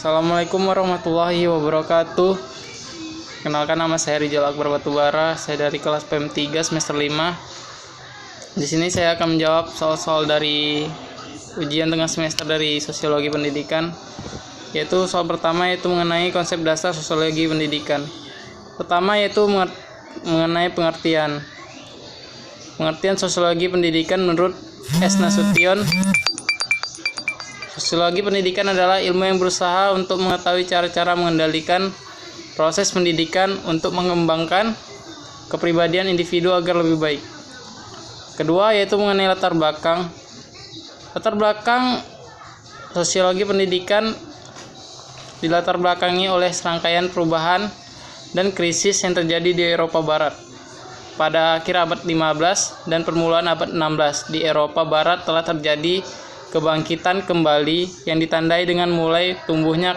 Assalamualaikum warahmatullahi wabarakatuh. Kenalkan, nama saya Rizal Akbar Batubara. Saya dari kelas PM 3 semester 5. Di sini saya akan menjawab soal-soal dari ujian tengah semester dari Sosiologi Pendidikan. Yaitu soal pertama yaitu mengenai konsep dasar sosiologi pendidikan. Pertama yaitu mengenai pengertian. Pengertian sosiologi pendidikan menurut S. Nasution. Sosiologi pendidikan adalah ilmu yang berusaha untuk mengetahui cara-cara mengendalikan proses pendidikan untuk mengembangkan kepribadian individu agar lebih baik. Kedua yaitu mengenai latar belakang. Latar belakang sosiologi pendidikan dilatar belakangi oleh serangkaian perubahan dan krisis yang terjadi di Eropa Barat. Pada akhir abad 15 dan permulaan abad 16 di Eropa Barat telah terjadi kebangkitan kembali yang ditandai dengan mulai tumbuhnya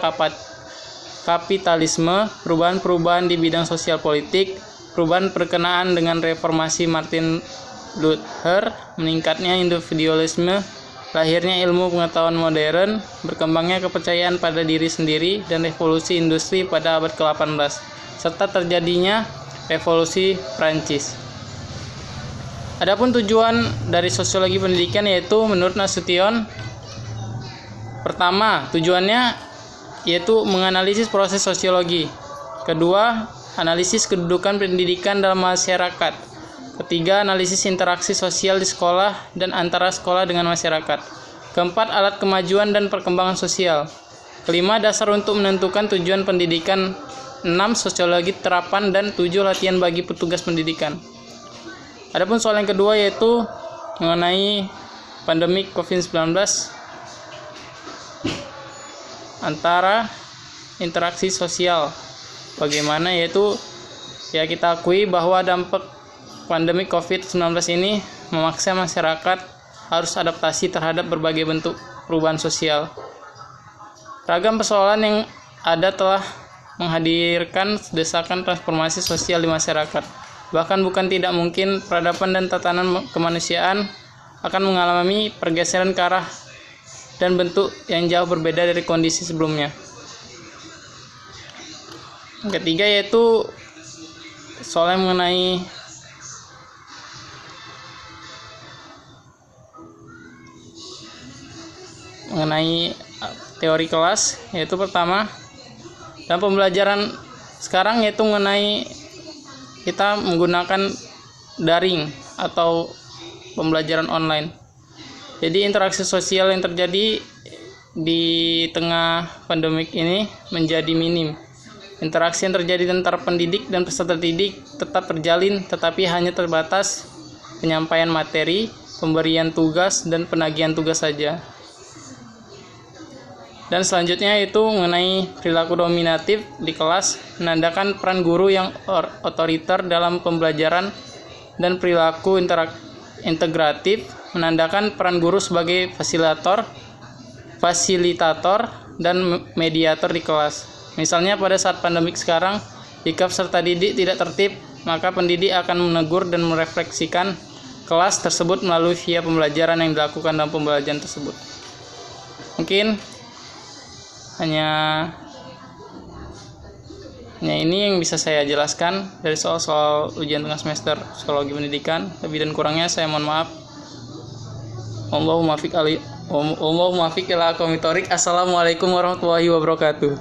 kapitalisme, perubahan-perubahan di bidang sosial politik, perubahan perkenaan dengan reformasi Martin Luther, meningkatnya individualisme, lahirnya ilmu pengetahuan modern, berkembangnya kepercayaan pada diri sendiri, dan revolusi industri pada abad ke-18, serta terjadinya revolusi Prancis. Adapun tujuan dari sosiologi pendidikan yaitu menurut Nasution, pertama, tujuannya yaitu menganalisis proses sosiologi. Kedua, analisis kedudukan pendidikan dalam masyarakat. Ketiga, analisis interaksi sosial di sekolah dan antara sekolah dengan masyarakat. Keempat, alat kemajuan dan perkembangan sosial. Kelima, dasar untuk menentukan tujuan pendidikan. 6, sosiologi terapan, dan 7, latihan bagi petugas pendidikan. Adapun soal yang kedua yaitu mengenai pandemi COVID-19 antara interaksi sosial. Bagaimana yaitu kita akui bahwa dampak pandemi COVID-19 ini memaksa masyarakat harus adaptasi terhadap berbagai bentuk perubahan sosial. Ragam persoalan yang ada telah menghadirkan desakan transformasi sosial di masyarakat. Bahkan bukan tidak mungkin peradaban dan tatanan kemanusiaan akan mengalami pergeseran ke arah dan bentuk yang jauh berbeda dari kondisi sebelumnya. Yang ketiga yaitu soal yang mengenai teori kelas, yaitu pertama dalam pembelajaran sekarang yaitu mengenai kita menggunakan daring atau pembelajaran online. Jadi interaksi sosial yang terjadi di tengah pandemik ini menjadi minim. Interaksi yang terjadi antara pendidik dan peserta didik tetap terjalin, tetapi hanya terbatas penyampaian materi, pemberian tugas, dan penagihan tugas saja. Dan selanjutnya itu mengenai perilaku dominatif di kelas, menandakan peran guru yang otoriter dalam pembelajaran, dan perilaku integratif menandakan peran guru sebagai fasilitator dan mediator di kelas. Misalnya pada saat pandemik sekarang, jika peserta didik tidak tertib, maka pendidik akan menegur dan merefleksikan kelas tersebut melalui via pembelajaran yang dilakukan dalam pembelajaran tersebut. Mungkin hanya ini yang bisa saya jelaskan dari soal-soal ujian tengah semester Psikologi Pendidikan. Lebih dan kurangnya saya mohon maaf. Allahumma muwaffiq ila aqwamit thoriq. Assalamualaikum warahmatullahi wabarakatuh.